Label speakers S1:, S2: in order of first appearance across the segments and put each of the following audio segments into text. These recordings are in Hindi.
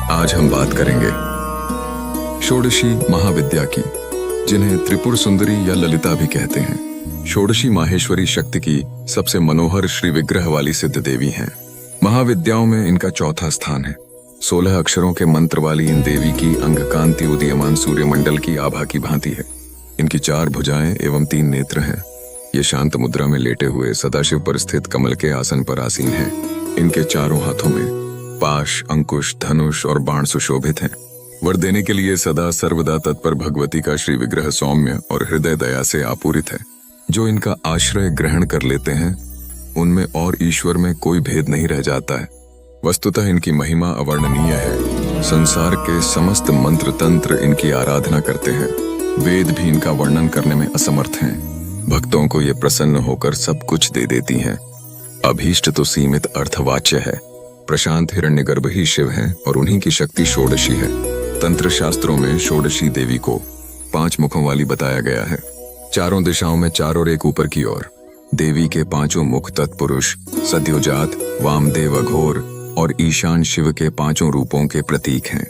S1: आज हम बात करेंगे षोडशी महाविद्या की, जिन्हें त्रिपुर सुंदरी या ललिता भी कहते हैं। षोडशी माहेश्वरी शक्ति की सबसे मनोहर श्री विग्रह वाली सिद्ध देवी हैं। महाविद्याओं में इनका चौथा स्थान है। 16 अक्षरों के मंत्र वाली इन देवी की अंग कांति उदीयमान सूर्यमंडल की आभा की भांति है। इनकी 4 भुजाएं एवं 3 नेत्र हैं। ये शांत मुद्रा में लेटे हुए सदाशिव पर स्थित कमल के आसन पर आसीन हैं। इनके चारों हाथों में पाश, अंकुश, धनुष और बाण सुशोभित हैं। वर देने के लिए सदा सर्वदा तत्पर भगवती का श्री विग्रह सौम्य और हृदय दया से आपूरित है। जो इनका आश्रय ग्रहण कर लेते हैं उनमें और ईश्वर में कोई भेद नहीं रह जाता है। वस्तुतः इनकी महिमा अवर्णनीय है। संसार के समस्त मंत्र तंत्र इनकी आराधना करते हैं। वेद भी इनका वर्णन करने में असमर्थ हैं। भक्तों को ये प्रसन्न होकर सब कुछ दे देती हैं। अभीष्ट तो सीमित अर्थवाच्य है। प्रशांत हिरण्यगर्भ ही शिव है और उन्हीं की शक्ति षोडशी है। तंत्र शास्त्रों में षोडशी देवी को 5 मुखों वाली बताया गया है। चारों दिशाओं में 4 और 1 ऊपर की ओर। देवी के 5 मुख तत्पुरुष, सद्योजात, वामदेव, अघोर और ईशान शिव के 5 रूपों के प्रतीक हैं।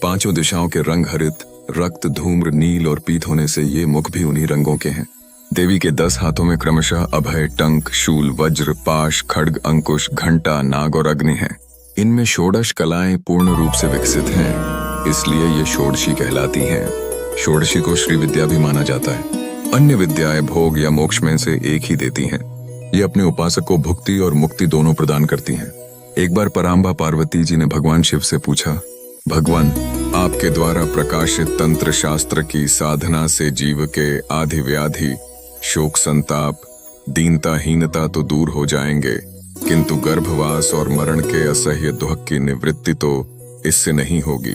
S1: 5 दिशाओं के रंग हरित, रक्त, धूम्र, नील और पीत होने से ये मुख भी उन्हीं रंगों के हैं। देवी के 10 हाथों में क्रमशः अभय, टंक, शूल, वज्र, पाश, खड्ग, अंकुश, घंटा, नाग और अग्नि हैं। इनमें षोडश कलाएं पूर्ण रूप से विकसित हैं, इसलिए ये षोडशी कहलाती हैं। षोडशी को श्री विद्या भी माना जाता है। अन्य विद्याएं भोग या मोक्ष में से एक ही देती हैं। ये अपने उपासक को भुक्ति और मुक्ति दोनों प्रदान करती हैं। एक बार परांबा पार्वती जी ने भगवान शिव से पूछा, भगवान, आपके द्वारा प्रकाशित तंत्र शास्त्र की साधना से जीव के आधि व्याधि, शोक, संताप, दीनता, हीनता तो दूर हो जाएंगे, किंतु गर्भवास और मरण के असह्य दुख की निवृत्ति तो इससे नहीं होगी।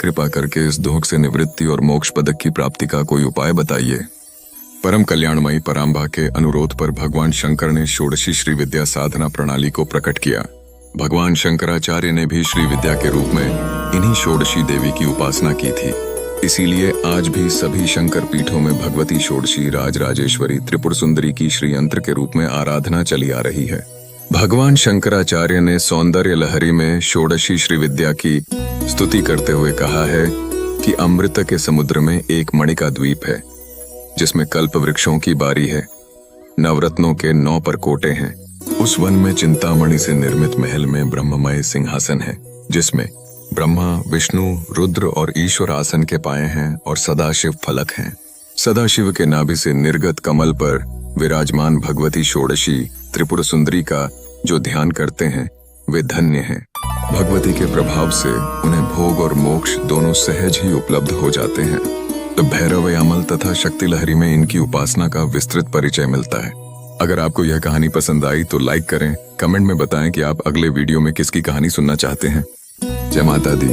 S1: कृपा करके इस दुख से निवृत्ति और मोक्ष पदक की प्राप्ति का कोई उपाय बताइए। परम कल्याणमयी परांबा के अनुरोध पर भगवान शंकर ने षोडशी श्री विद्या साधना प्रणाली को प्रकट किया। भगवान शंकराचार्य ने भी श्री विद्या के रूप में इन्हीं षोडशी देवी की उपासना की थी। इसीलिए आज भी सभी शंकर पीठों में भगवती षोडशी, राजराजेश्वरी, त्रिपुर सुंदरी की श्री यंत्र के रूप में आराधना चली आ रही है। भगवान शंकराचार्य ने सौंदर्य लहरी में षोडशी श्री विद्या की स्तुति करते हुए कहा है कि अमृत के समुद्र में एक मणि का द्वीप है, जिसमें कल्प वृक्षों की बारी है, नवरत्नों के 9 परकोटे हैं। उस वन में चिंतामणि से निर्मित महल में ब्रह्ममय सिंहासन है, जिसमें ब्रह्मा, विष्णु, रुद्र और ईश्वर आसन के पाए हैं और सदाशिव फलक हैं। सदाशिव के नाभि से निर्गत कमल पर विराजमान भगवती षोडशी त्रिपुर सुंदरी का जो ध्यान करते हैं वे धन्य हैं। भगवती के प्रभाव से उन्हें भोग और मोक्ष दोनों सहज ही उपलब्ध हो जाते हैं। तो भैरव यामल तथा शक्ति लहरी में इनकी उपासना का विस्तृत परिचय मिलता है। अगर आपको यह कहानी पसंद आई तो लाइक करें, कमेंट में बताएं कि आप अगले वीडियो में किसकी कहानी सुनना चाहते हैं। जय माता दी।